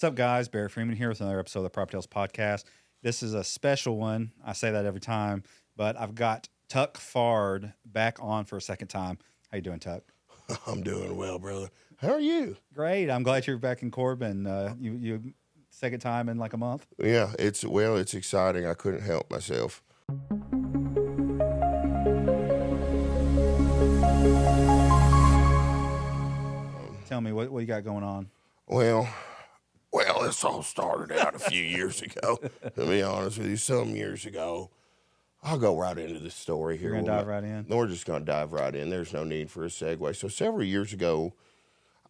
What's up, guys? Barrett Freeman here with another episode of the PropertyTales podcast. This is a special one. I say that every time, but I've got Tuck Fard back on for a second time. How you doing, Tuck? I'm doing well, brother. How are you? Great. I'm glad you're back in Corbin. You second time in like a month? Yeah, it's exciting. I couldn't help myself. Tell me, what you got going on? Well, this all started out a few years ago, to be honest with you. Some years ago. I'll go right into the story here. You're going to dive right in? We're just going to dive right in. There's no need for a segue. So several years ago,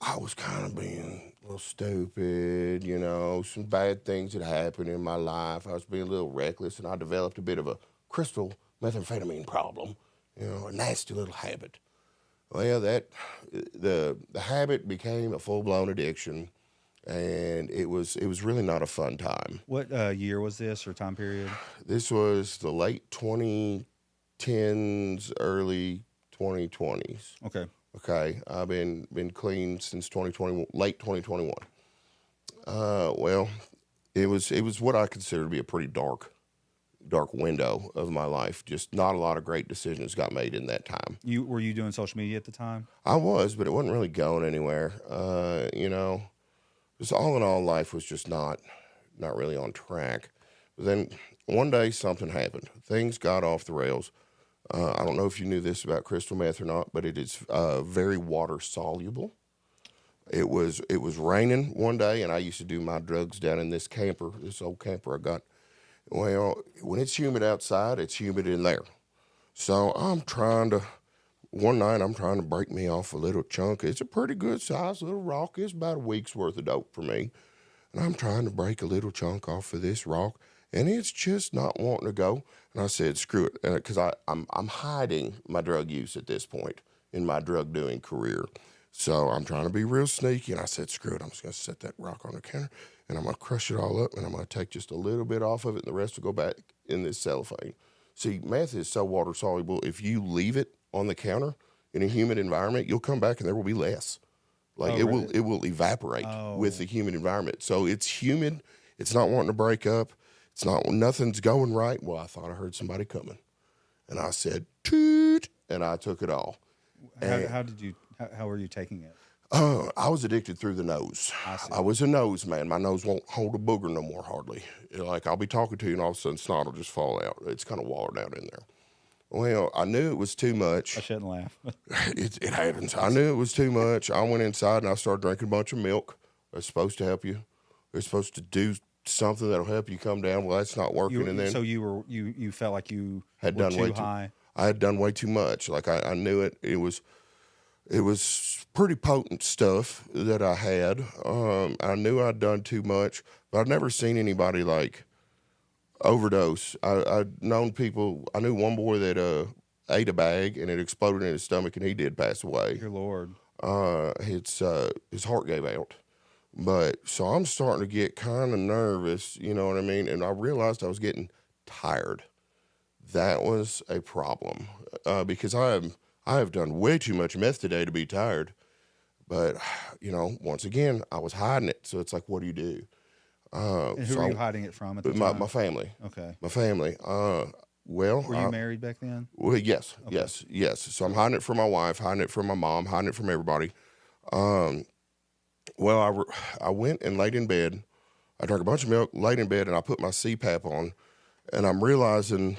I was kind of being a little stupid, you know, some bad things had happened in my life. I was being a little reckless, and I developed a bit of a crystal methamphetamine problem, you know, a nasty little habit. Well, the habit became a full-blown addiction, and it was really not a fun time. What year was this or time period? This was the late 2010s, early 2020s. Okay. Okay, I've been clean since 2020, late 2021. Well, it was what I consider to be a pretty dark window of my life. Just not a lot of great decisions got made in that time. Were you doing social media at the time? I was, but it wasn't really going anywhere. You know, just all in all, life was just not really on track. But then one day something happened. Things got off the rails. I don't know if you knew this about crystal meth or not, but it is very water soluble. It was raining one day, and I used to do my drugs down in this old camper I got. Well, when it's humid outside, it's humid in there. So one night I'm trying to break me off a little chunk. It's a pretty good size little rock. It's about a week's worth of dope for me. And I'm trying to break a little chunk off of this rock, and it's just not wanting to go. And I said, screw it, because I'm hiding my drug use at this point in my drug doing career. So I'm trying to be real sneaky, and I said, screw it, I'm just going to set that rock on the counter, and I'm going to crush it all up, and I'm going to take just a little bit off of it, and the rest will go back in this cellophane. See, meth is so water soluble, if you leave it on the counter in a humid environment, you'll come back and there will be less. Like it will evaporate with the humid environment. So it's humid, it's not wanting to break up, nothing's going right. Well, I thought I heard somebody coming, and I said, toot, and I took it all. How were you taking it? I was addicted through the nose. I was a nose man. My nose won't hold a booger no more, hardly. Like, I'll be talking to you, and all of a sudden, snot will just fall out. It's kind of watered out in there. Well, I knew it was too much. I shouldn't laugh. It happens. I knew it was too much. I went inside, and I started drinking a bunch of milk. It's supposed to help you. They're supposed to do something that'll help you come down. Well, that's not working. So you felt like you had were done way too high. I had done way too much. Like, I knew it. It was pretty potent stuff that I had. I knew I'd done too much, but I'd never seen anybody like overdose. I'd known people. I knew one boy that ate a bag and it exploded in his stomach, and he did pass away. Dear Lord. His heart gave out. But so I'm starting to get kind of nervous, you know what I mean? And I realized I was getting tired. That was a problem because I have done way too much meth today to be tired. But, you know, once again, I was hiding it. So it's like, what do you do? And who were you hiding it from at the time? My family. Okay. My family. Were you married back then? Well, yes, Okay. yes. So I'm hiding it from my wife, hiding it from my mom, hiding it from everybody. Well, I went and laid in bed. I drank a bunch of milk, laid in bed, and I put my CPAP on. And I'm realizing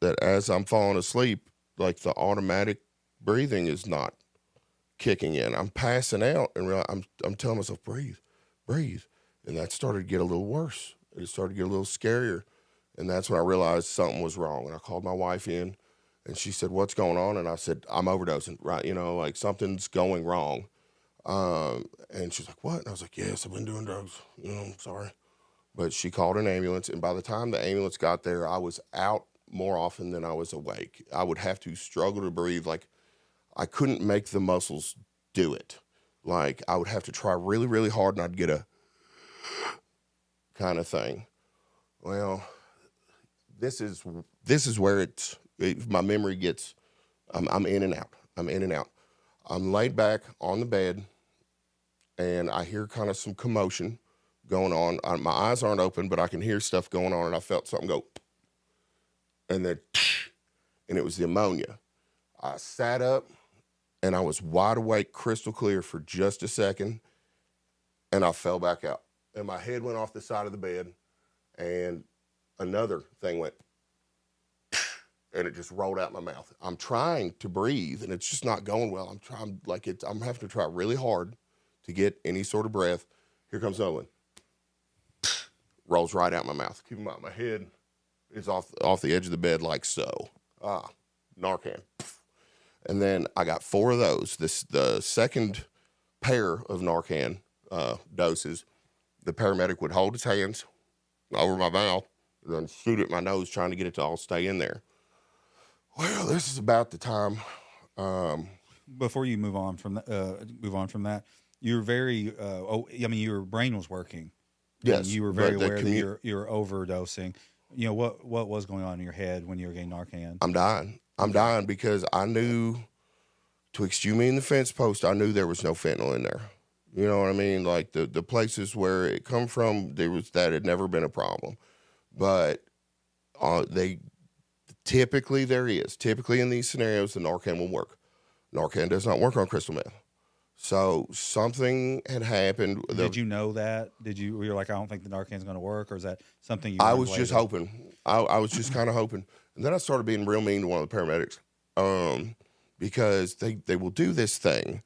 that as I'm falling asleep, like the automatic breathing is not kicking in. I'm passing out, and I'm telling myself, breathe. And that started to get a little worse. It started to get a little scarier. And that's when I realized something was wrong. And I called my wife in, and she said, what's going on? And I said, I'm overdosing, right? You know, like something's going wrong. And she's like, what? And I was like, yes, I've been doing drugs. You know, I'm sorry. But she called an ambulance, and by the time the ambulance got there, I was out more often than I was awake. I would have to struggle to breathe. Like, I couldn't make the muscles do it. Like, I would have to try really, really hard, and I'd get a kind of thing. Well, this is where my memory gets, I'm in and out. I'm laid back on the bed, and I hear kind of some commotion going on. My eyes aren't open, but I can hear stuff going on, and I felt something go, and then, and it was the ammonia. I sat up, and I was wide awake, crystal clear for just a second, and I fell back out. And my head went off the side of the bed, and another thing went, and it just rolled out my mouth. I'm trying to breathe, and it's just not going well. I'm having to try really hard to get any sort of breath. Here comes another one. Rolls right out my mouth. Keep in mind, my head is off the edge of the bed like so. Narcan. And then I got 4 of those. The second pair of Narcan doses, the paramedic would hold his hands over my mouth, and then shoot at my nose, trying to get it to all stay in there. Well, this is about the time. Before you move on from that, you're very. Your brain was working. Yes, you were very aware that you're overdosing. You know what was going on in your head when you were getting Narcan? I'm dying because I knew, twixt you, me, and the fence post, I knew there was no fentanyl in there. You know what I mean? Like the places where it come from, that had never been a problem. But typically there is. Typically in these scenarios, the Narcan will work. Narcan does not work on crystal meth. So something had happened. Did you know that? Were you like, I don't think the Narcan's going to work, or is that something you? I was just hoping. I was just kind of hoping, and then I started being real mean to one of the paramedics, because they will do this thing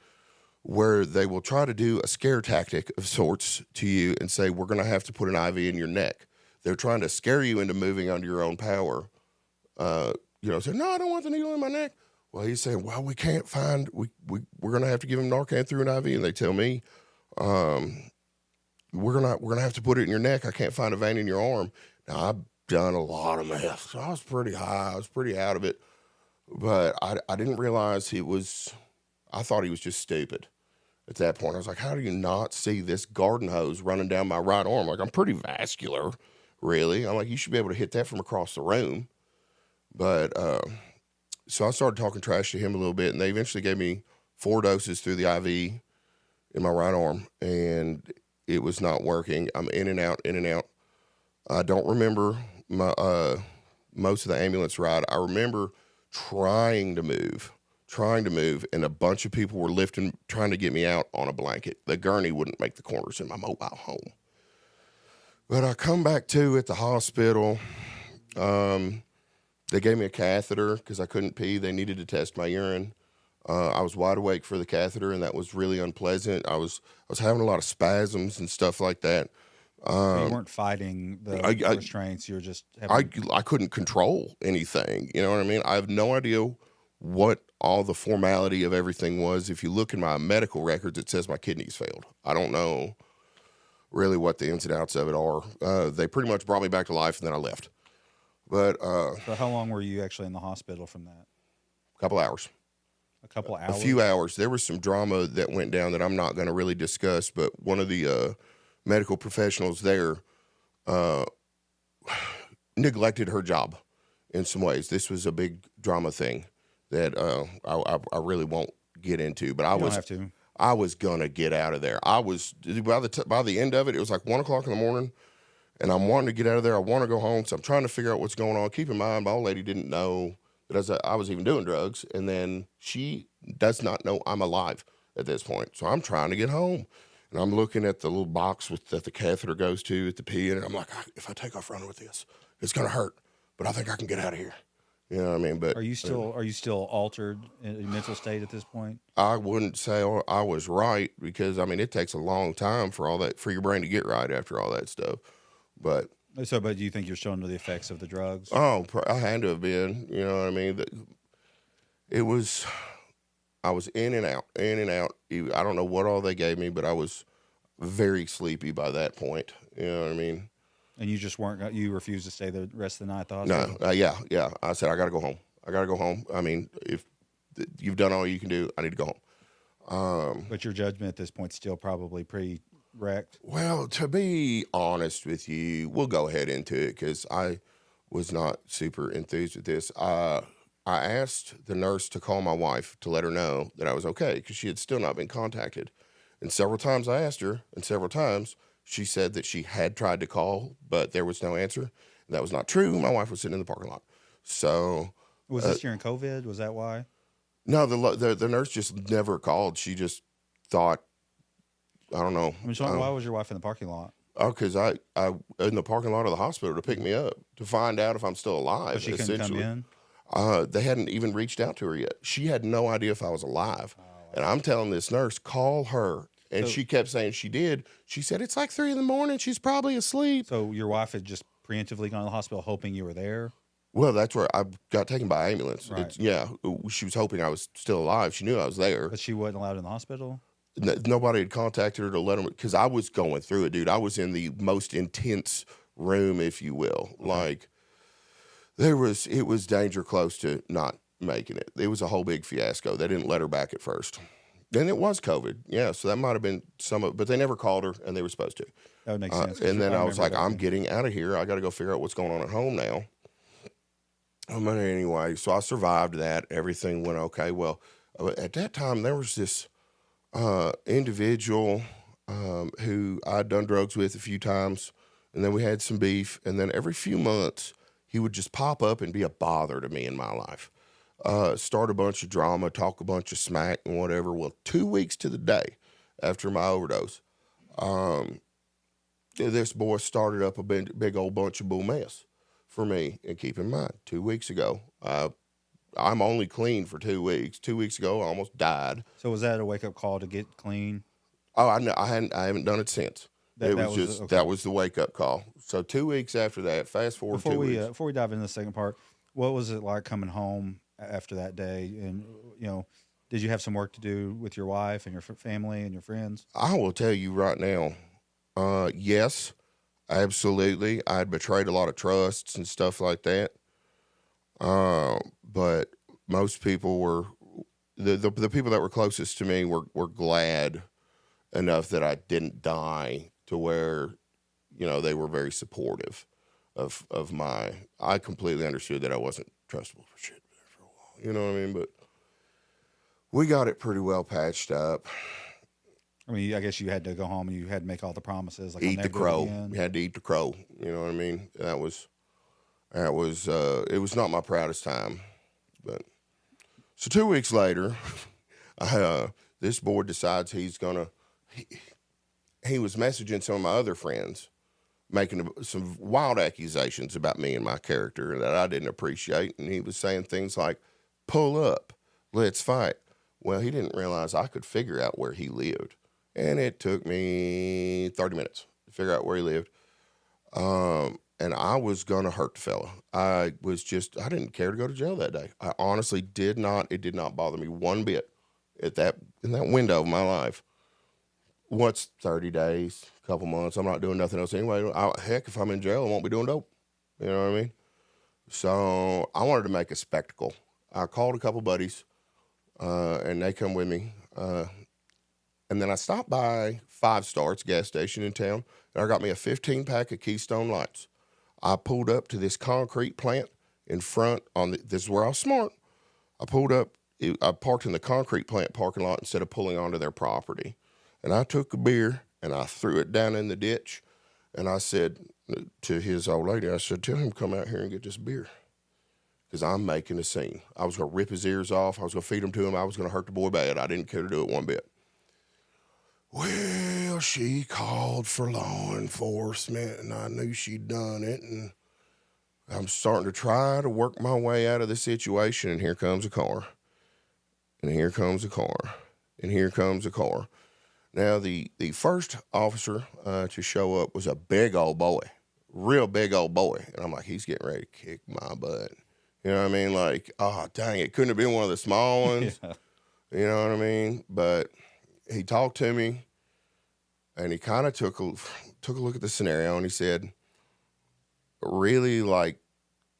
where they will try to do a scare tactic of sorts to you and say, we're going to have to put an IV in your neck. They're trying to scare you into moving under your own power. Say, no, I don't want the needle in my neck. Well, he's saying, well, we can't find, we're going to have to give him Narcan through an IV. And they tell me, we're going to have to put it in your neck. I can't find a vein in your arm. Now, I've done a lot of meth, so I was pretty high. I was pretty out of it. But I didn't realize I thought he was just stupid at that point. I was like, how do you not see this garden hose running down my right arm? Like, I'm pretty vascular, really. I'm like, you should be able to hit that from across the room. But, so I started talking trash to him a little bit, and they eventually gave me 4 doses through the IV in my right arm, and it was not working. I'm in and out, in and out. I don't remember most of the ambulance ride. I remember trying to move, and a bunch of people were trying to get me out on a blanket. The gurney wouldn't make the corners in my mobile home. But I come back to at the hospital. They gave me a catheter because I couldn't pee. They needed to test my urine. I was wide awake for the catheter, and that was really unpleasant. I was having a lot of spasms and stuff like that. So you weren't fighting the restraints. You were just I couldn't control anything. You know what I mean? I have no idea what all the formality of everything was. If you look in my medical records, it says my kidneys failed. I don't know really what the ins and outs of it are. They pretty much brought me back to life, and then I left. But so how long were you actually in the hospital from that? A couple hours. A couple hours? A few hours. There was some drama that went down that I'm not going to really discuss, but one of the medical professionals there neglected her job in some ways. This was a big drama thing that I really won't get into, but I was going to get out of there. I was, by the end of it, it was like 1 o'clock in the morning. And I'm wanting to get out of there. I want to go home. So I'm trying to figure out what's going on. Keep in mind, my old lady didn't know that I was even doing drugs. And then she does not know I'm alive at this point. So I'm trying to get home. And I'm looking at the little box that the catheter goes to at the pee. And I'm like, if I take off running with this, it's going to hurt. But I think I can get out of here. You know what I mean? But are you still altered in mental state at this point? I wouldn't say I was right because, it takes a long time for your brain to get right after all that stuff. But do you think you're showing the effects of the drugs? Oh, I had to have been. You know what I mean? I was in and out. I don't know what all they gave me, but I was very sleepy by that point. You know what I mean? And you refused to stay the rest of the night at the hospital? No, yeah. I said, I got to go home. If you've done all you can do, I need to go home. But your judgment at this point is still probably pretty wrecked? Well, to be honest with you, we'll go ahead into it because I was not super enthused with this. I asked the nurse to call my wife to let her know that I was okay because she had still not been contacted. And several times I asked her, and several times She said that she had tried to call, but there was no answer. That was not true. My wife was sitting in the parking lot. So Was this during COVID? Was that why? no, the nurse just never called. She just thought, I don't know. I mean, so why was your wife in the parking lot? Oh, because I in the parking lot of the hospital to pick me up to find out if I'm still alive. But she couldn't come in? They hadn't even reached out to her yet. She had no idea if I was alive. Oh, And I'm telling this nurse, call her. And she kept saying she did. She said, it's like 3 a.m. She's probably asleep. So your wife had just preemptively gone to the hospital hoping you were there? Well, that's where I got taken by ambulance. Right. She was hoping I was still alive. She knew I was there. But she wasn't allowed in the hospital? Nobody had contacted her to let them, because I was going through it, dude. I was in the most intense room, if you will. Okay. Like, it was danger close to not making it. It was a whole big fiasco. They didn't let her back at first. Then it was COVID. Yeah, so that might have been but they never called her, and they were supposed to. That would make sense. And then I was like, I'm getting out of here. I got to go figure out what's going on at home now. But anyway, so I survived that. Everything went okay. Well, at that time, there was this individual who I'd done drugs with a few times, and then we had some beef, and then every few months, he would just pop up and be a bother to me in my life. Start a bunch of drama, talk a bunch of smack and whatever. Well, 2 weeks to the day after my overdose, this boy started up a big old bunch of bull mess for me. And keep in mind, 2 weeks ago, I'm only clean for 2 weeks. 2 weeks ago, I almost died. So was that a wake up call to get clean? Oh, I haven't done it since. That was the wake up call. So 2 weeks after that, fast forward 2 weeks. Before we dive into the second part, what was it like coming home after that day? And, did you have some work to do with your wife and your family and your friends? I will tell you right now, yes, absolutely. I had betrayed a lot of trusts and stuff like that. But most people were, the people that were closest to me were glad enough that I didn't die, to where, they were very supportive of I completely understood that I wasn't trustable for shit for a while. You know what I mean? But we got it pretty well patched up. I mean, I guess you had to go home and you had to make all the promises. Like, eat the crow. You had to eat the crow. You know what I mean? It was not my proudest time. But so 2 weeks later, this boy decides he was messaging some of my other friends, making some wild accusations about me and my character that I didn't appreciate. And he was saying things like, pull up, let's fight. Well, he didn't realize I could figure out where he lived. And it took me 30 minutes to figure out where he lived. And I was going to hurt the fella. I didn't care to go to jail that day. I honestly did not. It did not bother me one bit in that window of my life. What's 30 days, a couple months? I'm not doing nothing else anyway. Heck, if I'm in jail, I won't be doing dope. You know what I mean? So I wanted to make a spectacle. I called a couple buddies, and they come with me. And then I stopped by 5 Star, it's a gas station in town, and I got me a 15-pack of Keystone Lights. I pulled up to this concrete plant in front this is where I was smart. I parked in the concrete plant parking lot instead of pulling onto their property. And I took a beer and I threw it down in the ditch. And I said to his old lady, I said, tell him to come out here and get this beer, because I'm making a scene. I was going to rip his ears off. I was going to feed them to him. I was going to hurt the boy bad. I didn't care to do it one bit. Well, she called for law enforcement, and I knew she'd done it. And I'm starting to try to work my way out of the situation, and here comes a car. And here comes a car. And here comes a car. Now, the first officer to show up was a big old boy, real big old boy. And I'm like, he's getting ready to kick my butt. You know what I mean? Like, oh, dang, it couldn't have been one of the small ones. Yeah. You know what I mean? But he talked to me, and he kind of took a look at the scenario, and he said, really, like,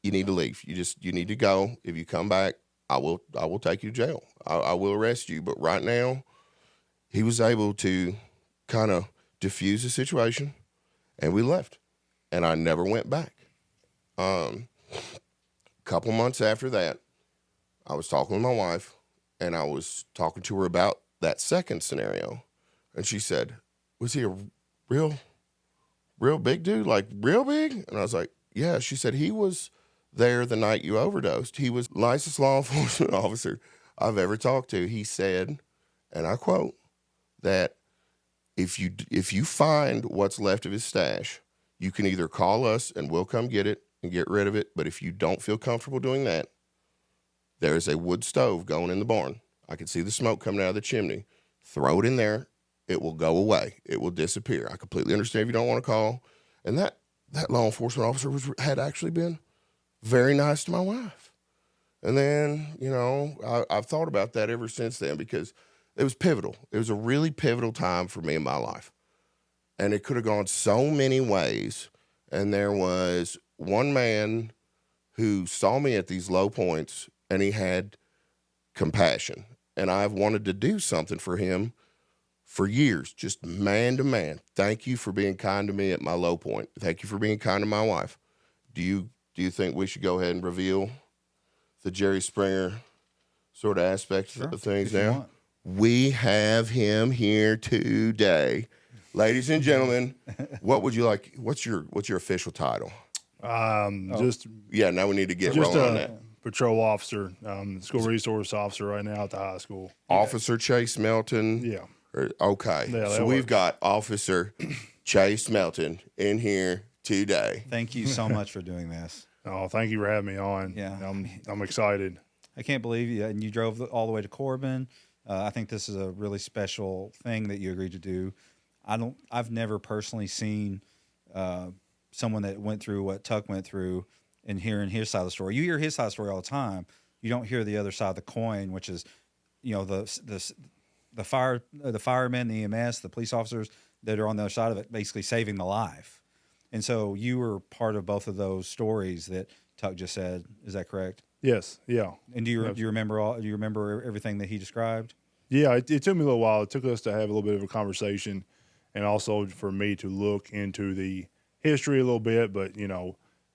you need to leave. You need to go. If you come back, I will take you to jail. I will arrest you. But right now, he was able to kind of diffuse the situation, and we left. And I never went back. Couple months after that, I was talking with my wife, and I was talking to her about that second scenario. And she said, was he a real real big dude, like real big? And I was like, yeah. She said, he was there the night you overdosed. He was the nicest law enforcement officer I've ever talked to. He said, and I quote, that if you find what's left of his stash, you can either call us and we'll come get it and get rid of it. But if you don't feel comfortable doing that, there's a wood stove going in the barn. I can see the smoke coming out of the chimney. Throw it in there. It will go away. It will disappear. I completely understand if you don't want to call. And that law enforcement officer had actually been very nice to my wife. And then, I've thought about that ever since then because it was pivotal. It was a really pivotal time for me in my life. And it could have gone so many ways. And there was one man who saw me at these low points, and he had compassion. And I've wanted to do something for him for years, just man to man. Thank you for being kind to me at my low point. Thank you for being kind to my wife. Do you think we should go ahead and reveal the Jerry Springer sort of aspect of things now? We have him here today. Ladies and gentlemen, what would you like? What's your official title? Now we need to get rolling on that. Patrol officer, school resource officer right now at the high school. Officer Chase Melton. Yeah. Okay. Yeah, so we've got Officer Chase Melton in here today. Thank you so much for doing this. Oh, thank you for having me on. Yeah. I'm excited. I can't believe you. And you drove all the way to Corbin. I think this is a really special thing that you agreed to do. I've never personally seen someone that went through what Tuck went through and hearing his side of the story. You hear his side of the story all the time. You don't hear the other side of the coin, which is, the firemen, the EMS, the police officers that are on the other side of it, basically saving the life. And so you were part of both of those stories that Tuck just said. Is that correct? Yes. Yeah. And do you remember everything that he described? Yeah. It took me a little while. It took us to have a little bit of a conversation, and also for me to look into the history a little bit. But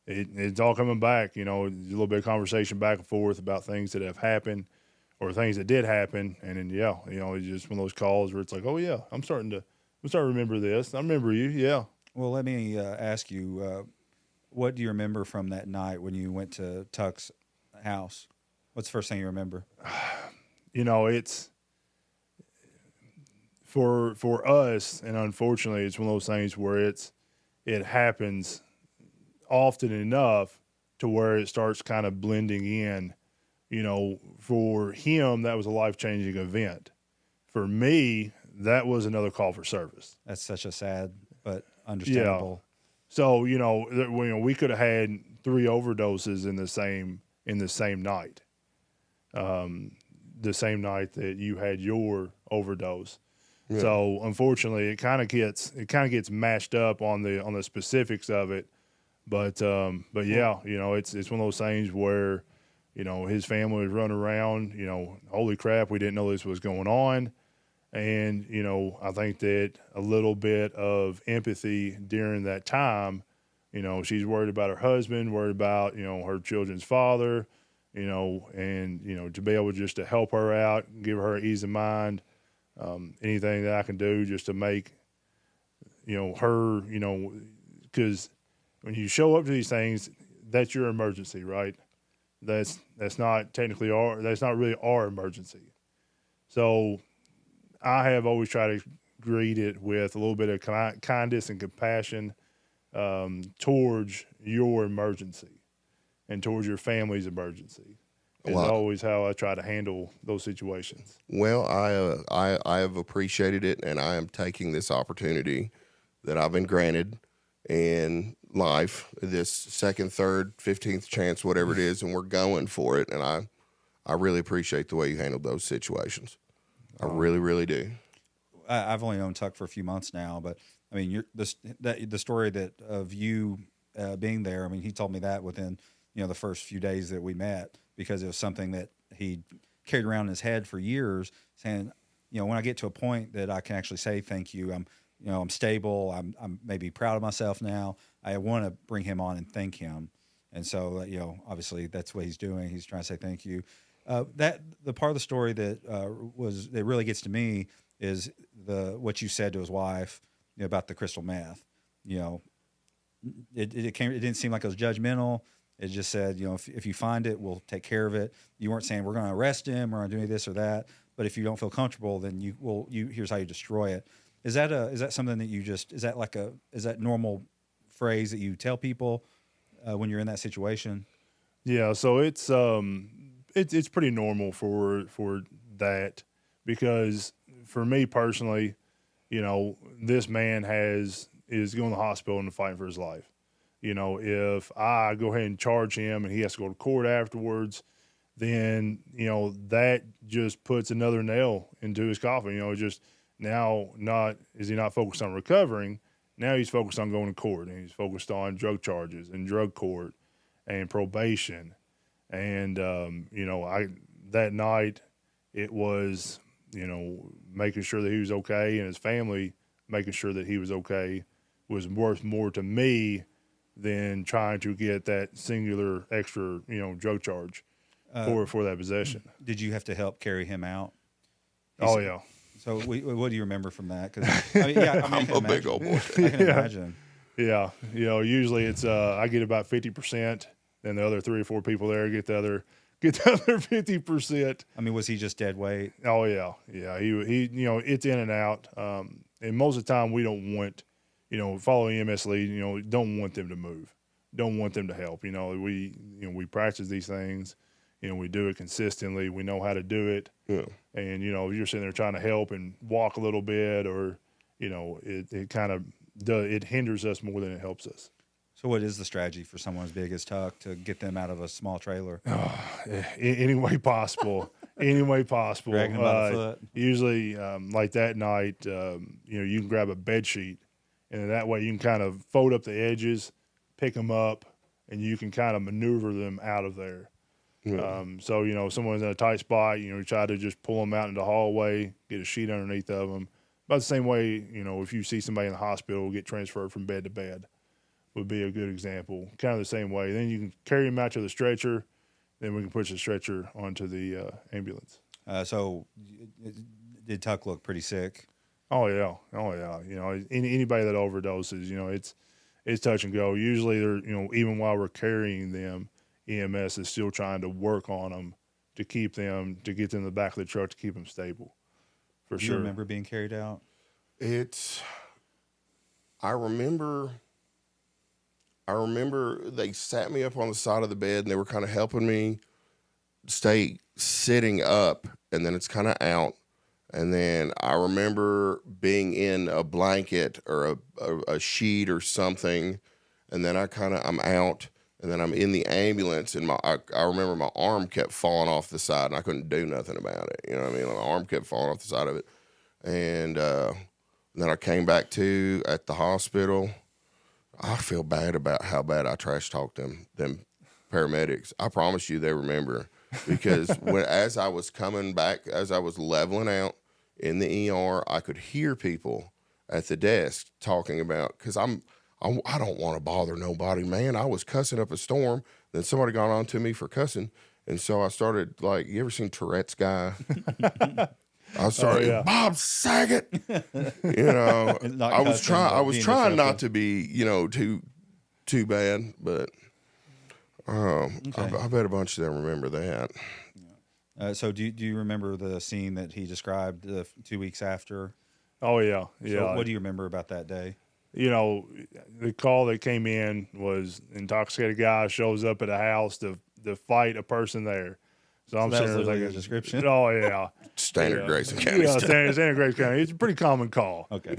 it's all coming back. A little bit of conversation back and forth about things that have happened or things that did happen, and then it's just one of those calls where it's like, oh yeah, I'm starting to remember this. I remember you. Yeah. Well, let me ask you, what do you remember from that night when you went to Tuck's house? What's the first thing you remember? It's for us, and unfortunately, it's one of those things where it happens often enough to where it starts kind of blending in. For him, that was a life-changing event. For me, that was another call for service. That's such a sad but understandable. Yeah. So we could have had 3 overdoses in the same night. The same night that you had your overdose. Yeah. So unfortunately, it kind of gets mashed up on the specifics of it. But yeah, it's one of those things where his family was running around. Holy crap, we didn't know this was going on. And, I think that a little bit of empathy during that time, she's worried about her husband, worried about, her children's father, and, to be able just to help her out, give her ease of mind, anything that I can do just to make, her, because when you show up to these things, that's your emergency, right? That's not technically that's not really our emergency. So I have always tried to greet it with a little bit of kindness and compassion towards your emergency and towards your family's emergency. Is always how I try to handle those situations. Well, I have appreciated it, and I am taking this opportunity that I've been granted in life, this second, third, 15th chance, whatever it is, and we're going for it. And I really appreciate the way you handled those situations. I really, really do. I've only known Tuck for a few months now, but I mean, the story of you being there. I mean, he told me that within the first few days that we met, because it was something that he carried around in his head for years, saying, when I get to a point that I can actually say thank you, I'm stable, I'm maybe proud of myself now, I want to bring him on and thank him. And so, obviously that's what he's doing. He's trying to say thank you. That the part of the story that really gets to me is what you said to his wife about the crystal meth. it didn't seem like it was judgmental. It just said, you know, if you find it, we'll take care of it. You weren't saying we're going to arrest him or do this or that. But if you don't feel comfortable, then here's how you destroy it. Is that something that is that normal phrase that you tell people when you're in that situation? Yeah, so it's pretty normal for that, because for me personally, you know, this man is going to the hospital and fighting for his life. You know, if I go ahead and charge him and he has to go to court afterwards, then, you know, that just puts another nail into his coffin. You know, just now is he not focused on recovering? Now he's focused on going to court, and he's focused on drug charges and drug court and probation. And, you know, that night it was, you know, making sure that he was okay, and his family making sure that he was okay was worth more to me than trying to get that singular extra, you know, drug charge for that possession. Did you have to help carry him out? Yeah. So what do you remember from that? Because I'm a big old boy. I can imagine. Yeah, you know, usually it's I get about 50%, then the other 3 or 4 people there get the other 50%. I mean, was he just dead weight? Oh yeah. He you know, it's in and out. And most of the time we don't want, you know, following EMS lead, you know, don't want them to move, don't want them to help. You know, we practice these things, you know, we do it consistently, we know how to do it. Yeah. And, you know, you're sitting there trying to help and walk a little bit, or, you know, it kind of it hinders us more than it helps us. So what is the strategy for someone as big as Tuck to get them out of a small trailer? Any way possible. Any way possible. Dragging them by the foot. Usually, like that night, you know, you can grab a bed sheet, and that way you can kind of fold up the edges, pick them up, and you can kind of maneuver them out of there. Yeah. So, you know, if someone's in a tight spot, you know, you try to just pull them out into the hallway, get a sheet underneath of them. About the same way, you know, if you see somebody in the hospital get transferred from bed to bed, would be a good example. Kind of the same way. Then you can carry them out to the stretcher. Then we can push the stretcher onto the ambulance. So did Tuck look pretty sick? Oh yeah. You know, anybody that overdoses, you know, it's touch and go. Usually they're, you know, even while we're carrying them, EMS is still trying to work on them to get them in the back of the truck to keep them stable. For Do sure. you remember being carried out? I remember they sat me up on the side of the bed, and they were kind of helping me stay sitting up, and then it's kind of out. And then I remember being in a blanket or a sheet or something, and then I'm out, and then I'm in the ambulance, and I remember my arm kept falling off the side, and I couldn't do nothing about it. You know what I mean? My arm kept falling off the side of it. And then I came back to at the hospital. I feel bad about how bad I trash talked them paramedics. I promise you they remember, because as I was coming back, as I was leveling out in the ER, I could hear people at the desk talking about, because I don't want to bother nobody, man. I was cussing up a storm. Then somebody got on to me for cussing. And so I started, like, you ever seen Tourette's guy? I started, Bob Saget. You know, I was trying not to be, you know, too bad, but I bet a bunch of them remember that. So do you remember the scene that he described 2 weeks after? Oh yeah. So what do you remember about that day? You know, the call that came in was intoxicated guy shows up at a house to fight a person there. So I'm sure like a description. Oh yeah, standard Grayson County. Yeah, standard Grayson County. It's a pretty common call. Okay.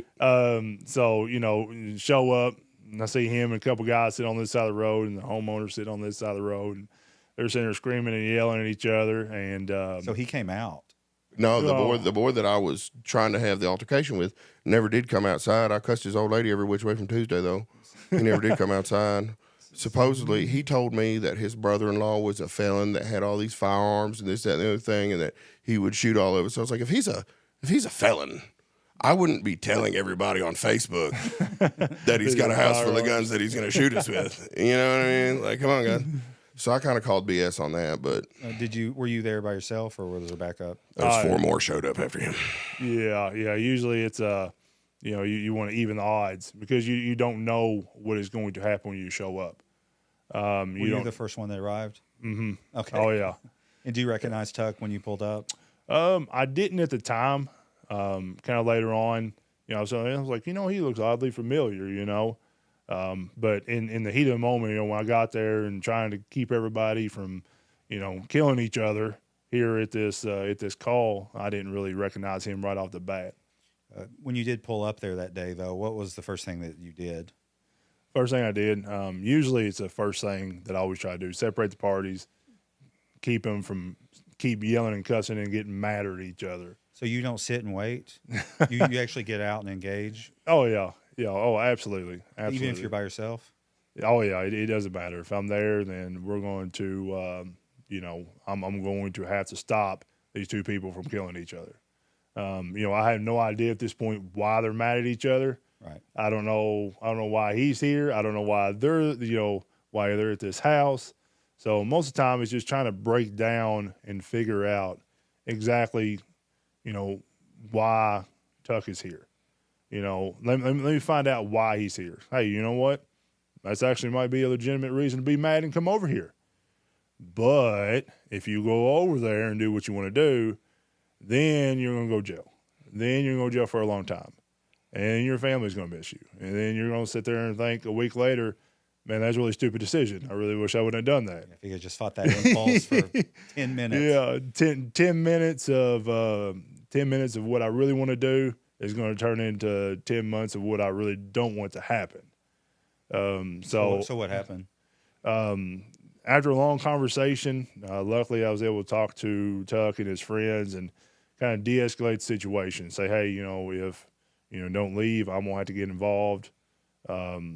So you know, show up, and I see him and a couple guys sit on this side of the road, and the homeowner sit on this side of the road, and they're sitting there screaming and yelling at each other. And so he came out. No, the boy that I was trying to have the altercation with never did come outside. I cussed his old lady every which way from Tuesday, though. He never did come outside. Supposedly, he told me that his brother-in-law was a felon that had all these firearms and this, that, and the other thing, and that he would shoot all of us. So I was like, if he's a felon, I wouldn't be telling everybody on Facebook that he's got a house full of guns that he's going to shoot us with. You know what I mean? Like, come on, guys. So I kind of called BS on that, but were you there by yourself, or was there backup? Those 4 more showed up after him. Yeah. Usually it's you want to even the odds because you don't know what is going to happen when you show up. Were you the first one that arrived? Mm-hmm. Okay. Oh yeah. And do you recognize Tuck when you pulled up? I didn't at the time. Kind of later on, so I was like, he looks oddly familiar, but in the heat of the moment, when I got there and trying to keep everybody from, killing each other here at this call, I didn't really recognize him right off the bat. When you did pull up there that day, though, what was the first thing that you did? First thing I did, usually it's the first thing that I always try to do: separate the parties, keep them from keep yelling and cussing and getting mad at each other. So you don't sit and wait. You actually get out and engage. Oh yeah. Oh, absolutely. Even if you're by yourself. Oh yeah, it doesn't matter. If I'm there, then we're going to, I'm going to have to stop these two people from killing each other. I have no idea at this point why they're mad at each other. Right. I don't know why he's here. I don't know why they're at this house. So most of the time it's just trying to break down and figure out exactly, why Tuck is here. Let me find out why he's here. Hey, you know what? That's actually might be a legitimate reason to be mad and come over here. But if you go over there and do what you want to do, then you're going to go to jail. Then you're going to go to jail for a long time. And your family's going to miss you. And then you're going to sit there and think a week later, man, that's a really stupid decision. I really wish I wouldn't have done that. If you had just fought that impulse for 10 minutes. Yeah, 10 minutes of 10 minutes of what I really want to do is going to turn into 10 months of what I really don't want to happen. So what happened? After a long conversation, luckily I was able to talk to Tuck and his friends and kind of de-escalate the situation. Say, hey, if don't leave, I'm gonna have to get involved. You're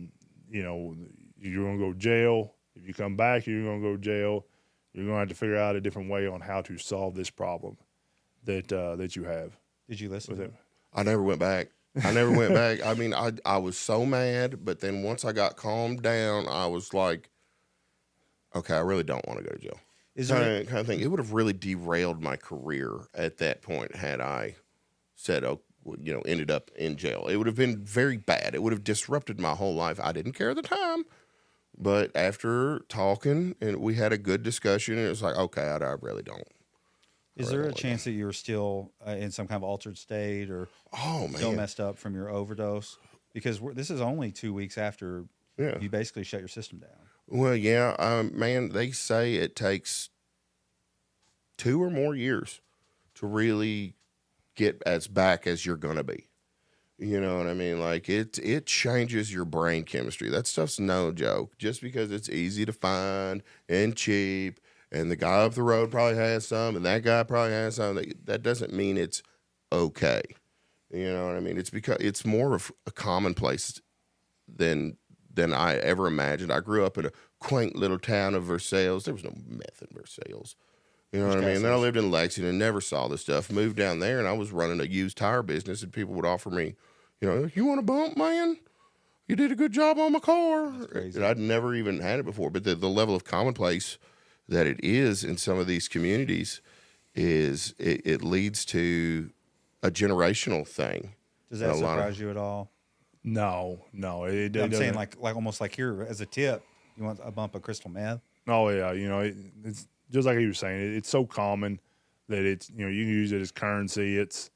gonna go to jail. If you come back, you're gonna go to jail. You're gonna have to figure out a different way on how to solve this problem that you have. Did you listen to him? I never went back. I mean, I was so mad, but then once I got calmed down, I was like, okay, I really don't want to go to jail. Kind of thing. It would have really derailed my career at that point had I said, ended up in jail. It would have been very bad. It would have disrupted my whole life. I didn't care at the time, but after talking and we had a good discussion, it was like, okay, I really don't. Is there a chance that you're still in some kind of altered state or still messed up from your overdose? Because this is only 2 weeks after you basically shut your system down. Well, yeah, man, they say it takes 2 or more years to really get as back as you're going to be. You know what I mean? Like, it changes your brain chemistry. That stuff's no joke. Just because it's easy to find and cheap, and the guy up the road probably has some, and that guy probably has some, that doesn't mean it's okay. You know what I mean? It's because it's more of a commonplace than I ever imagined. I grew up in a quaint little town of Versailles. There was no meth in Versailles. You know what I mean? Then I lived in Lexington, never saw this stuff. Moved down there, and I was running a used tire business, and people would offer me, you want a bump, man? You did a good job on my car. And I'd never even had it before. But the level of commonplace that it is in some of these communities is it leads to a generational thing. Does that surprise you at all? No, it doesn't. I'm saying like almost like here as a tip, you want a bump of crystal meth? Oh yeah, it's just like he was saying. It's so common that it's you can use it as currency. It's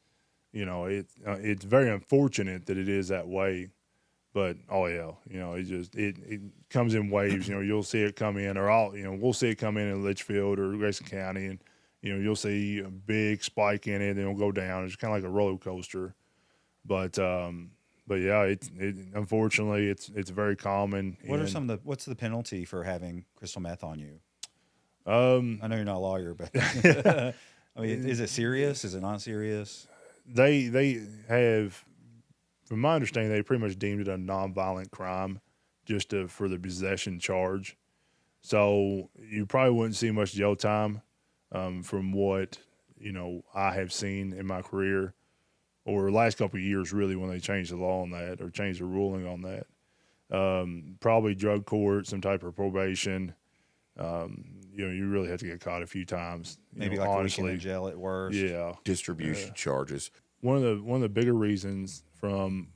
it's very unfortunate that it is that way, but it comes in waves. You'll see it come in, or we'll see it come in Litchfield or Grayson County, and you'll see a big spike in it, then it'll go down. It's kind of like a roller coaster, but yeah, it unfortunately it's very common. What's the penalty for having crystal meth on you? I know you're not a lawyer, but I mean, is it serious? Is it not serious? They have, from my understanding, they pretty much deemed it a nonviolent crime just for the possession charge. So you probably wouldn't see much jail time from what I have seen in my career. Or the last couple of years, really, when they changed the law on that or changed the ruling on that. Probably drug court, some type of probation. You really have to get caught a few times. Maybe like honestly, a weekend in jail at worst. Yeah. Distribution charges. One of the bigger reasons from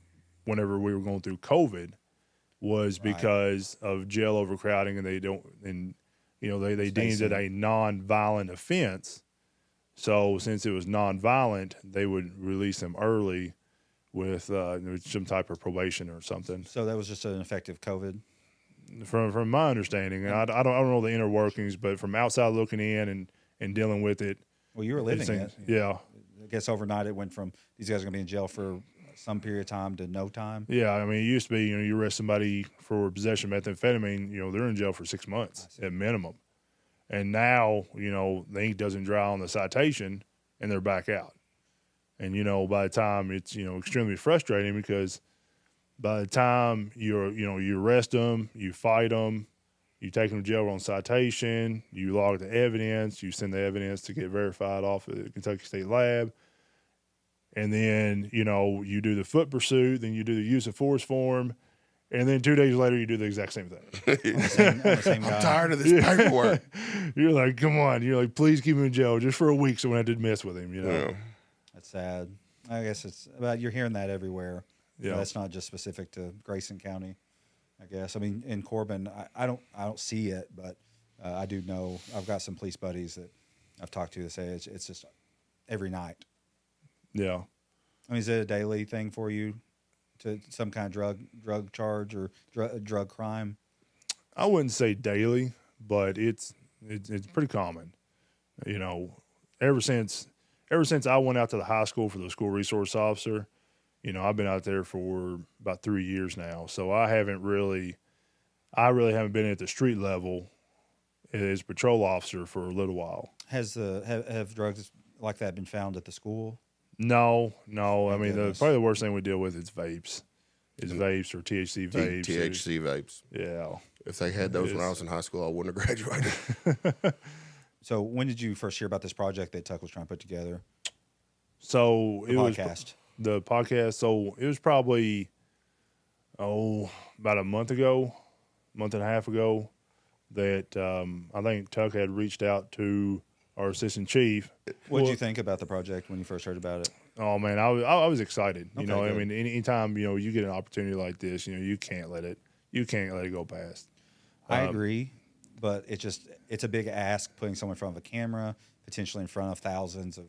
whenever we were going through COVID was because of jail overcrowding, and they deemed it a non-violent offense. So since it was non-violent, they would release them early with some type of probation or something. So that was just an effective COVID. From my understanding, and I don't know the inner workings, but from outside looking in and dealing with it. Well, you were living it. Yeah. I guess overnight it went from these guys are going to be in jail for some period of time to no time. Yeah, I mean, it used to be, you arrest somebody for possession of methamphetamine, they're in jail for 6 months at minimum. And now, the ink doesn't dry on the citation and they're back out. And, by the time it's, extremely frustrating because by the time you arrest them, you fight them, you take them to jail on citation, you log the evidence, you send the evidence to get verified off at the Kentucky State Lab. And then, you do the foot pursuit, then you do the use of force form, and then 2 days later you do the exact same thing. I'm the same guy. I'm tired of this paperwork. You're like, come on. You're like, please keep him in jail just for a week so when I did mess with him, Yeah. That's sad. I guess it's about you're hearing that everywhere. Yeah. That's not just specific to Grayson County, I guess. I mean, in Corbin, I don't see it, but I do know I've got some police buddies that I've talked to that say it's just every night. Yeah. I mean, is it a daily thing for you to some kind of drug charge or drug crime? I wouldn't say daily, but it's pretty common. Ever since I went out to the high school for the school resource officer, I've been out there for about 3 years now. So I really haven't been at the street level as patrol officer for a little while. Have drugs like that been found at the school? No. I mean, goodness. probably the worst thing we deal with is vapes. Vapes or THC vapes. THC vapes. Yeah. If they had those when I was in high school, I wouldn't have graduated. So when did you first hear about this project that Tuck was trying to put together? So The podcast. The podcast. So it was probably, about a month and a half ago, that I think Tuck had reached out to our assistant chief. What did you think about the project when you first heard about it? Oh man, I was excited. Okay, I good. mean, anytime you get an opportunity like this, you can't let it go past. I agree, but it's a big ask putting someone in front of a camera, potentially in front of thousands of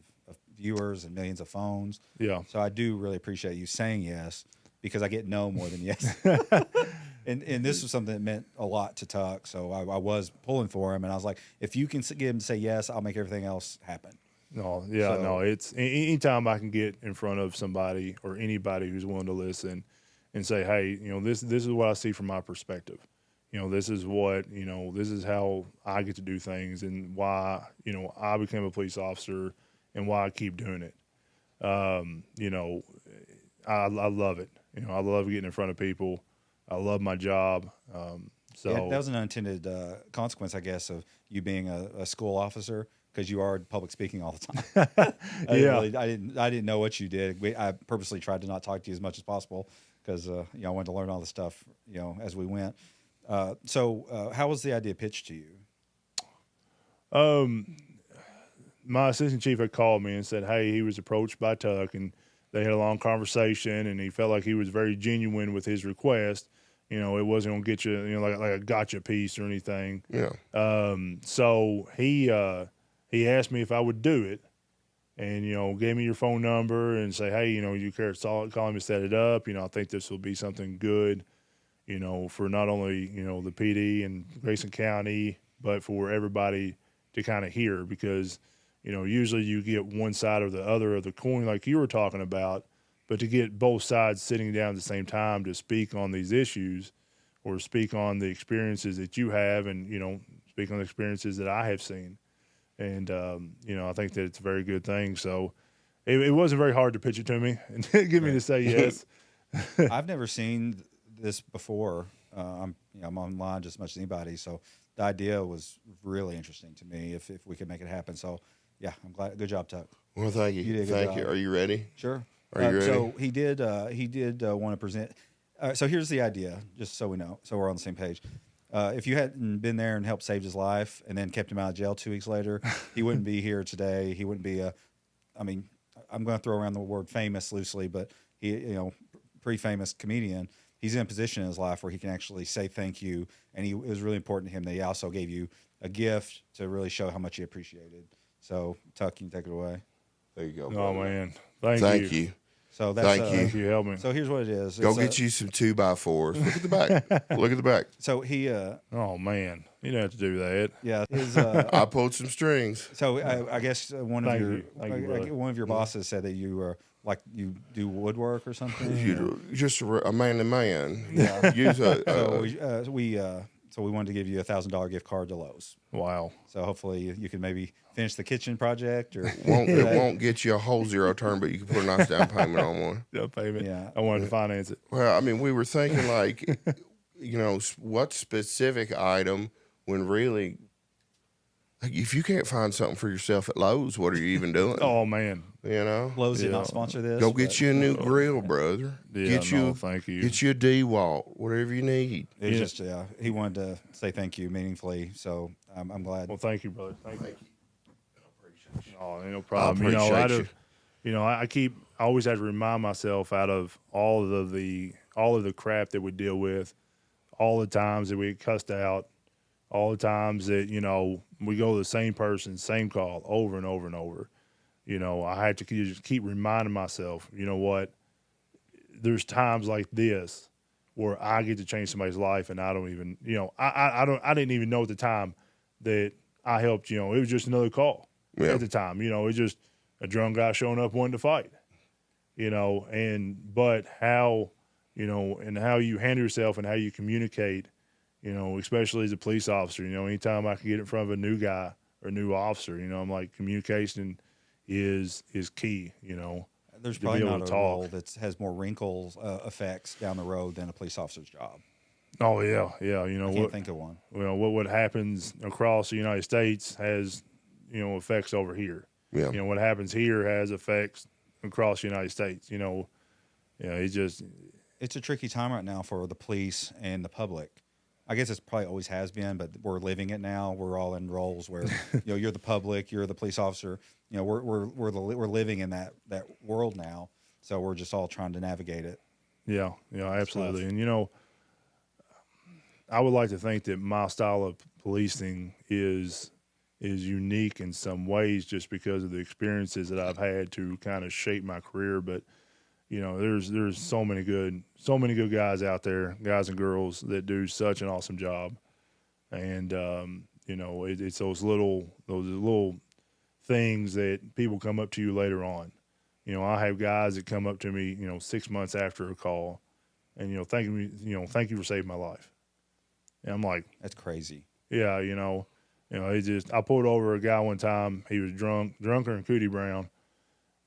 viewers and millions of phones. Yeah. So I do really appreciate you saying yes, because I get no more than yes. And this was something that meant a lot to Tuck, so I was pulling for him, and I was like, if you can get him to say yes, I'll make everything else happen. No, yeah, So- no. It's anytime I can get in front of somebody or anybody who's willing to listen and say, hey, this is what I see from my perspective. This is what this is how I get to do things and why I became a police officer and why I keep doing it. I love it. I love getting in front of people. I love my job. So Yeah, that was an unintended consequence, I guess, of you being a school officer, because you are public speaking all the time. I didn't know what you did. I purposely tried to not talk to you as much as possible because I wanted to learn all the stuff as we went. So how was the idea pitched to you? My assistant chief had called me and said, hey, he was approached by Tuck and they had a long conversation and he felt like he was very genuine with his request. It wasn't going to get you, like a gotcha piece or anything. Yeah. So he asked me if I would do it and, gave me your phone number and say, hey, you care to call him to set it up. I think this will be something good, for not only, the PD and Grayson County, but for everybody to kind of hear because, usually you get one side or the other of the coin like you were talking about, but to get both sides sitting down at the same time to speak on these issues or speak on the experiences that you have and, speak on the experiences that I have seen. And, I think that it's a very good thing. So it wasn't very hard to pitch it to me and get me to say yes. I've never seen this before. I'm online just as much as anybody. So the idea was really interesting to me if we could make it happen. So, yeah, I'm glad. Good job, Tuck. Well, thank you. You did a good Thank job. you. Are you ready? Sure. Are you ready? So he did want to present. So here's the idea, just so we know, so we're on the same page. If you hadn't been there and helped save his life and then kept him out of jail 2 weeks later, he wouldn't be here today. He wouldn't be I'm going to throw around the word famous loosely, but he, pretty famous comedian. He's in a position in his life where he can actually say thank you, and it was really important to him that he also gave you a gift to really show how much he appreciated. So, Tuck, you can take it away. There you go. Oh brother. man, Thank you. So that's Thank you. Thank you, help me. So here's what it is. Go It's, get you some 2x4s. Look at the back. Look at the back. So he, Oh man, you don't have to do that. yeah, his. I pulled some strings. So I guess one of Thank your you. Thank you, brother. one of your bosses said that you were like you do woodwork or something. You're just a manly man. Yeah. Use a, So we wanted to give you $1,000 gift card to Lowe's. Wow. So hopefully you can maybe finish the kitchen project or it won't get you a whole zero turn, but you can put a nice down payment on one. No payment. Yeah. I wanted to finance it. Well, I mean, we were thinking like, what specific item when really, like, if you can't find something for yourself at Lowe's, what are you even doing? Oh man. Lowe's did not sponsor this. Go get you a new grill, brother. Yeah, Get no, you, thank you. Get you a D-Walt, whatever you need. It was just he wanted to say thank you meaningfully. So I'm glad. Well, thank you, brother. Thank you. I appreciate you. Oh, ain't no problem. I appreciate you. I always have to remind myself out of all of the crap that we deal with, all the times that we get cussed out, all the times that, we go to the same person, same call over and over and over. I had to just keep reminding myself, you know what, there's times like this where I get to change somebody's life and I don't even, I didn't even know at the time that I helped, it was just another call at the time, it was just a drunk guy showing up wanting to fight, but how, and how you handle yourself and how you communicate, especially as a police officer, anytime I can get in front of a new guy or a new officer, I'm like, communication is key, There's to probably be able not to a talk. role that has more wrinkles effects down the road than a police officer's job. Oh yeah. I can't think of one. Well, what happens across the United States has, effects over here. Yeah. What happens here has effects across the United States. It's a tricky time right now for the police and the public. I guess it's probably always has been, but we're living it now. We're all in roles where you're the public, you're the police officer. We're living in that world now. So we're just all trying to navigate it. Yeah, absolutely. And I would like to think that my style of policing is unique in some ways, just because of the experiences that I've had to kind of shape my career. But there's so many good guys out there, guys and girls that do such an awesome job. And it's those little things that people come up to you later on. I have guys that come up to me, 6 months after a call, and thank you for saving my life. And I'm like, That's crazy. yeah, I pulled over a guy one time. He was drunker than Cootie Brown.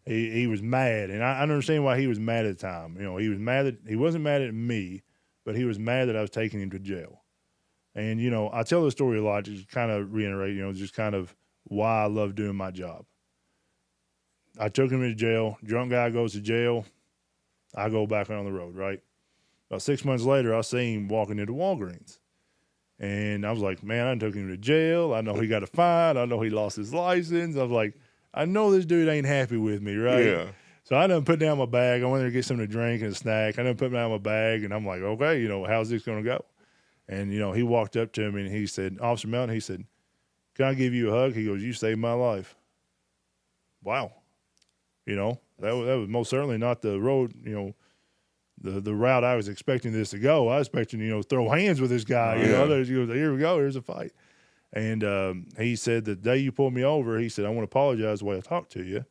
He was mad, and I understand why he was mad at the time. He was mad that he wasn't mad at me, but he was mad that I was taking him to jail. And I tell this story a lot, just kind of reiterate, just kind of why I love doing my job. I took him to jail. Drunk guy goes to jail. I go back on the road, right? About 6 months later, I see him walking into Walgreens. And I was like, man, I took him to jail. I know he got a fine. I know he lost his license. I was like, I know this dude ain't happy with me, right? Yeah. So I done put down my bag. I went there to get something to drink and a snack. I done put down my bag, and I'm like, okay, how's this going to go? And, he walked up to me, and he said, Officer Melton, he said, can I give you a hug? He goes, you saved my life. Wow. That was most certainly not the road, the route I was expecting this to go. I was expecting, throw hands with this guy. He goes, here we go. Here's a fight. And he said, the day you pulled me over, he said, I want to apologize the way I talked to you.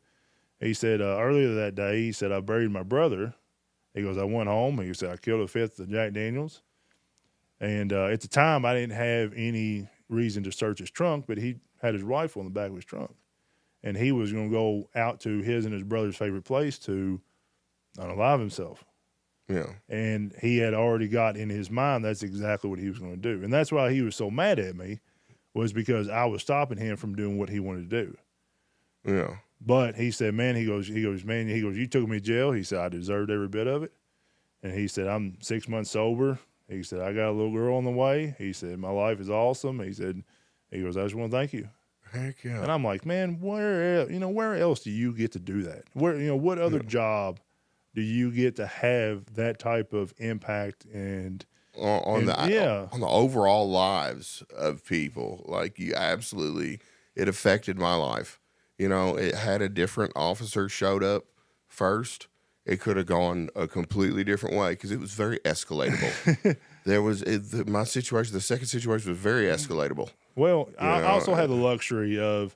He said, earlier that day, he said, I buried my brother. He goes, I went home. He said, I killed a fifth of Jack Daniels. And at the time, I didn't have any reason to search his trunk, but he had his rifle in the back of his trunk. And he was going to go out to his and his brother's favorite place to unalive himself. Yeah. And he had already got in his mind that's exactly what he was going to do. And that's why he was so mad at me, was because I was stopping him from doing what he wanted to do. Yeah. But he said, man, he goes, you took me to jail. He said, I deserved every bit of it. And he said, I'm 6 months sober. He said, I got a little girl on the way. He said, my life is awesome. He goes, I just want to thank you. Heck yeah. And I'm like, man, where else do you get to do that? What other job do you get to have that type of impact and on the overall lives of people. Like you absolutely, it affected my life. You know, it had a different officer showed up first. It could have gone a completely different way because it was very escalatable. My situation, the second situation was very escalatable. Well, I also had the luxury of,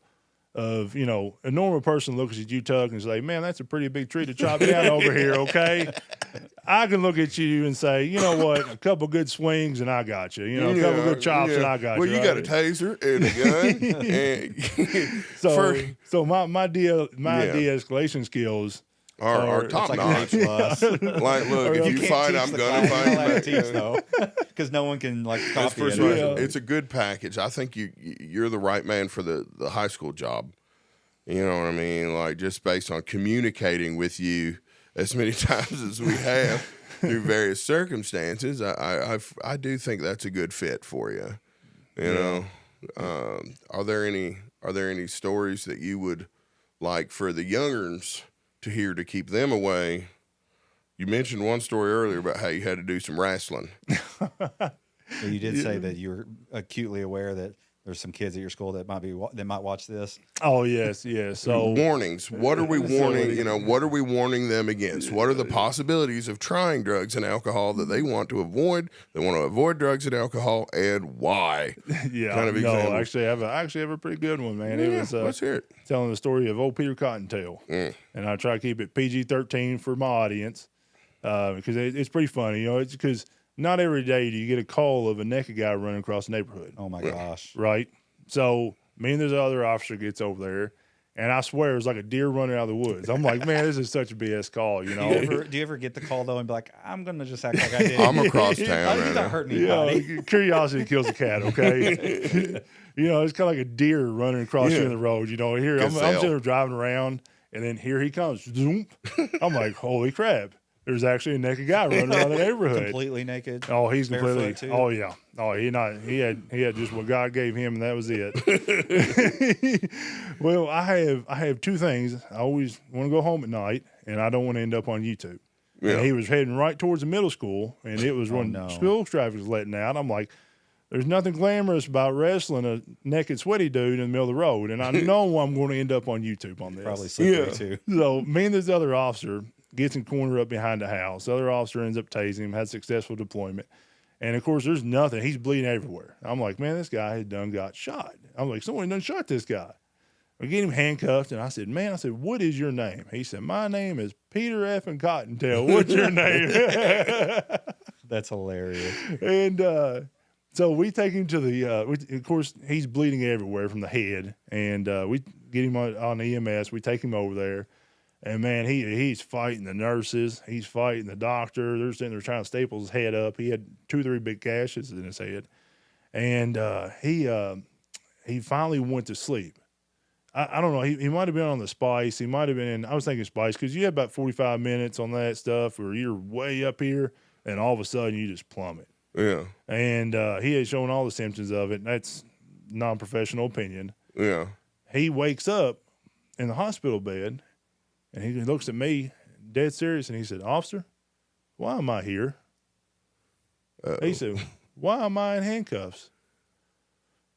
you know, a normal person looks at you, Tuck, and is like, man, that's a pretty big tree to chop down over here, okay? I can look at you and say, you know what, a couple good swings and I got you. You know, a couple good chops and I got you. Well, you got a taser and a gun. So my de-escalation skills are top notch. Like, look, if you fight, I'm gonna fight you. though, because no one can like copy it. It's a good package. I think you're the right man for the high school job. You know what I mean? Like just based on communicating with you as many times as we have through various circumstances, I do think that's a good fit for you. You know, are there any stories that you would like for the youngers to hear to keep them away? You mentioned one story earlier about how you had to do some wrestling. So you did say that you were acutely aware that there's some kids at your school that might watch this. Oh yes. So warnings. What are we warning? You know, what are we warning them against? What are the possibilities of trying drugs and alcohol that they want to avoid? They want to avoid drugs and alcohol, and why? Yeah. Kind of example. I actually have a pretty good one, man. It was let's hear it. Telling the story of old Peter Cottontail, and I try to keep it PG-13 for my audience because it's pretty funny. You know, it's because not every day do you get a call of a naked guy running across the neighborhood. Oh my gosh! Right. So me and this other officer gets over there, and I swear it's like a deer running out of the woods. I'm like, man, this is such a BS call. You know. Do you ever get the call though and be like, I'm gonna just act like I did? I'm across town. You're not hurting anybody. Yeah, curiosity kills a cat. Okay. You know, it's kind of like a deer running across you in the road. You know, here I'm sitting there driving around, and then here he comes. Zoom. I'm like, holy crap. There's actually a naked guy running around the neighborhood. Completely naked. Oh, he's completely. Too. Oh yeah. Oh, he had just what God gave him, and that was it. Well, I have two things. I always want to go home at night, and I don't want to end up on YouTube. Yeah. And he was heading right towards the middle school, and it was when school traffic was letting out. I'm like, there's nothing glamorous about wrestling a naked, sweaty dude in the middle of the road, and I know I'm going to end up on YouTube on this. Probably slippery too. So me and this other officer gets in corner up behind the house. The other officer ends up tasing him, had successful deployment. And, of course, there's nothing. He's bleeding everywhere. I'm like, man, this guy had done got shot. I'm like, someone done shot this guy. We get him handcuffed, and I said, what is your name? He said, my name is Peter F. and Cottontail. What's your name? That's hilarious. And so we take him to the of course, he's bleeding everywhere from the head. And we get him on EMS. We take him over there. And, man, he's fighting the nurses. He's fighting the doctor. They're sitting there trying to staple his head up. He had 2 or 3 big gashes in his head. And he finally went to sleep. I don't know. He might have been on the spice. He might have been I was thinking spice because you have about 45 minutes on that stuff where you're way up here, and all of a sudden you just plummet. Yeah. And he had shown all the symptoms of it. That's non-professional opinion. Yeah. He wakes up in the hospital bed. And he looks at me, dead serious, and he said, "Officer, why am I here?" He said, "Why am I in handcuffs?"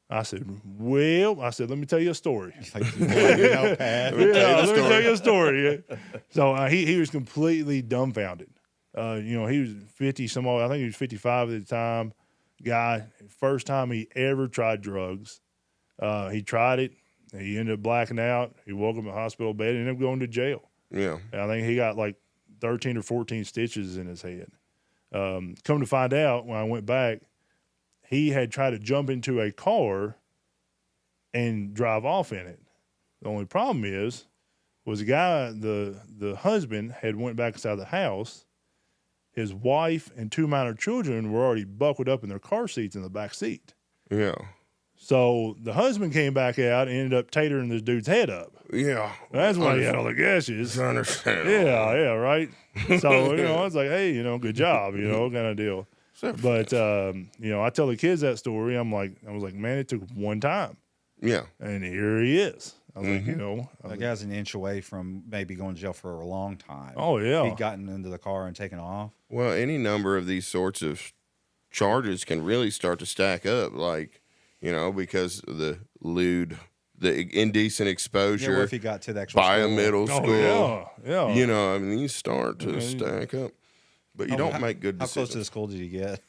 I said, let me tell you a story. Let me tell you a story. So he was completely dumbfounded. He was 50 some odd. I think he was 55 at the time. Guy, first time he ever tried drugs. He tried it. He ended up blacking out. He woke up in the hospital bed and ended up going to jail. Yeah. And I think he got like 13 or 14 stitches in his head. Come to find out, when I went back, he had tried to jump into a car and drive off in it. The only problem was the husband had went back inside the house. His wife and 2 minor children were already buckled up in their car seats in the back seat. Yeah. So the husband came back out and ended up tatering this dude's head up. Yeah. That's why he had all the gashes. I understand. Yeah, right. So, I was like, hey, good job, kind of deal. But, I tell the kids that story. I was like, man, it took one time. Yeah. And here he is. I was like, That guy's an inch away from maybe going to jail for a long time. Oh, yeah. He'd gotten into the car and taken off. Well, any number of these sorts of charges can really start to stack up, like, because of the lewd, the indecent exposure. Yeah, what if he got to the actual by school? a middle school? Oh, yeah. You start to stack up. But you don't make good decisions. How close to the school did you get?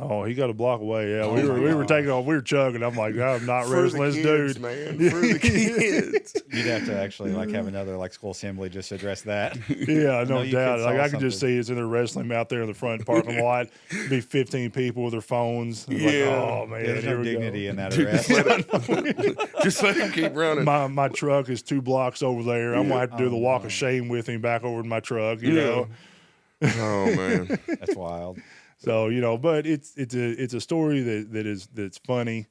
Oh, he got a block away. Yeah, we were taking off. We were chugging. I'm like, I'm not For wrestling the this kids, dude, man. For the kids. You'd have to actually have another school assembly just to address that. Yeah, no you doubt. kids Like saw I could just something. see it's in there wrestling him out there in the front parking lot. Be 15 people with their phones. It's Yeah. Like, oh man, There's here no we dignity go. in that arrest. Just let him keep running. My truck is 2 blocks over there. I'm gonna have to do the walk of shame with him back over to my truck. You know. Oh, man. That's wild. So but it's a story that's funny.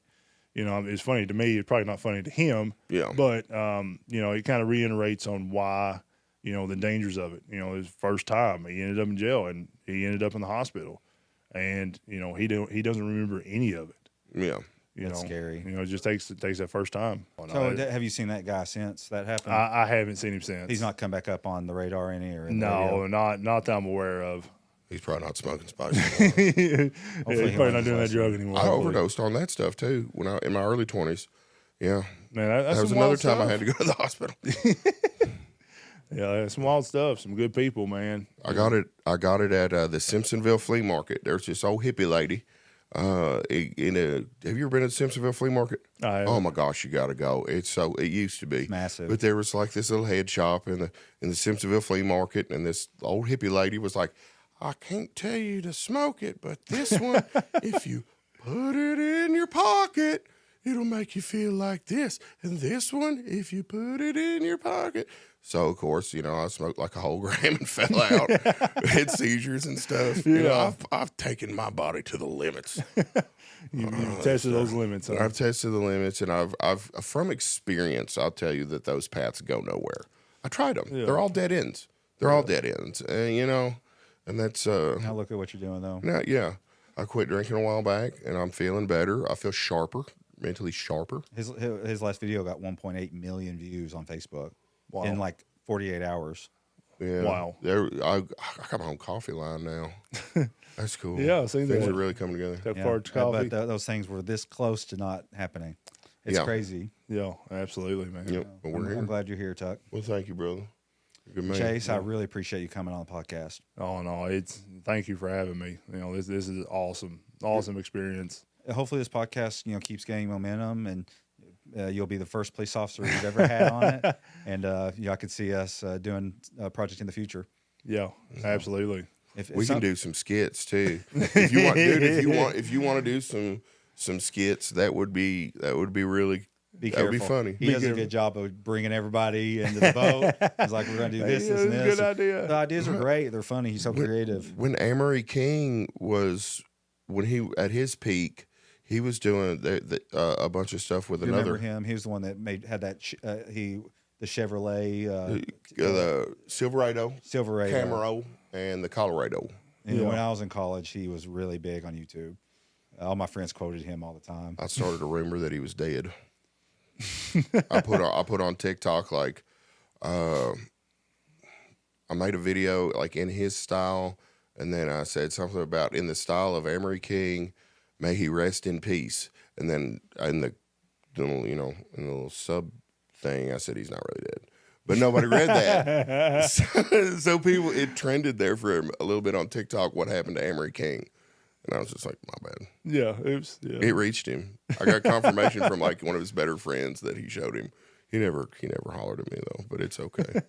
It's funny to me. It's probably not funny to him. Yeah. But it kind of reiterates on why the dangers of it. His first time he ended up in jail and he ended up in the hospital, and he doesn't remember any of it. Yeah. That's scary. It just takes that first time. So have you seen that guy since that happened? I haven't seen him since. He's not come back up on the radar any or in the No, radio? not that I'm aware of. He's probably not smoking spice. He's he probably learns not his doing that lesson. drug anymore. I overdosed on that stuff, too, when in my early 20s. Yeah. Man, that's That was some another wild time I stuff. had to go to the hospital. Yeah, that's some wild stuff. Some good people, man. I got it at the Simpsonville Flea Market. There's this old hippie lady. Have you ever been to the Simpsonville Flea Market? I have. Oh my gosh, you got to go. It used to be massive. but there was this little head shop in the Simpsonville Flea Market, and this old hippie lady was like, I can't tell you to smoke it, but this one, if you put it in your pocket, it'll make you feel like this. And this one, if you put it in your pocket. So, of course, I smoked like a whole gram and fell out. Had seizures and stuff. I've taken my body to the limits. You've tested those limits. Huh? I've tested the limits, and I've from experience, I'll tell you that those paths go nowhere. I tried them. Yeah. They're all dead ends. They're all dead ends. And that's Now look at what you're doing, though. now, yeah. I quit drinking a while back, and I'm feeling better. I feel sharper, mentally sharper. His last video got 1.8 million views on Facebook Wow. in 48 hours. Yeah. Wow. I got my own coffee line now. That's cool. Yeah, I seen Things that. are really coming together. That Yeah, parched coffee. but those things were this close to not happening. It's Yeah. crazy. Yeah, absolutely, man. Yep. But we're I'm here. glad you're here, Tuck. Well, thank you, brother. You're a good man. Chase, I really appreciate you coming on the podcast. Oh no, thank you for having me. This is awesome experience. Hopefully this podcast, keeps gaining momentum, and you'll be the first police officer we've ever had on it. And I could see us doing a project in the future. Yeah, absolutely. If We can do some skits too. If you want, dude, if you want to do some skits, that would be really Be that would careful. be funny. He does a good job of bringing everybody into the boat. He's like, we're going to do this, this, and that's a this. good idea. The ideas are great. They're funny. He's so creative. When Amory King when he at his peak, he was doing a bunch of stuff with You remember another him? He was the one that had that. The Chevrolet, the Silverado, Silverado. Camaro, and the Colorado. And when I was in college, he was really big on YouTube. All my friends quoted him all the time. I started a rumor that he was dead. I put on TikTok I made a video in his style, and then I said something about in the style of Amory King, may he rest in peace. And then in the little sub thing, I said he's not really dead. But nobody read that. so people, it trended there for a little bit on TikTok, what happened to Amory King. And I was just like, my bad. Yeah, oops. Yeah. It reached him. I got confirmation from one of his better friends that he showed him. He never hollered at me though, but it's okay.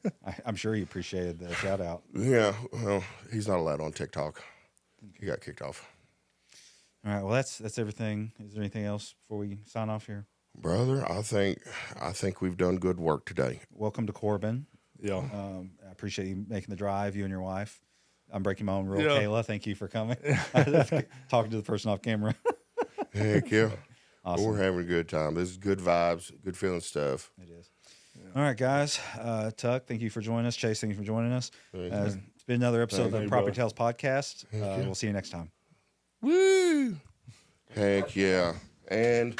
I'm sure he appreciated the shout out. Yeah, well, he's not allowed on TikTok. He got kicked off. All right. Well, that's everything. Is there anything else before we sign off here? Brother, I think we've done good work today. Welcome to Corbin. Yeah. I appreciate you making the drive, you and your wife. I'm breaking my own rule, Yeah. Kayla. Thank you for coming. Talking to the person off camera. Heck yeah. Awesome. We're having a good time. This is good vibes, good feeling stuff. It is. All right, guys. Tuck, thank you for joining us. Chase, thank you for joining us. It's been another episode of the you, Property brother. Tales podcast. We'll see you next time. Woo! Heck yeah. And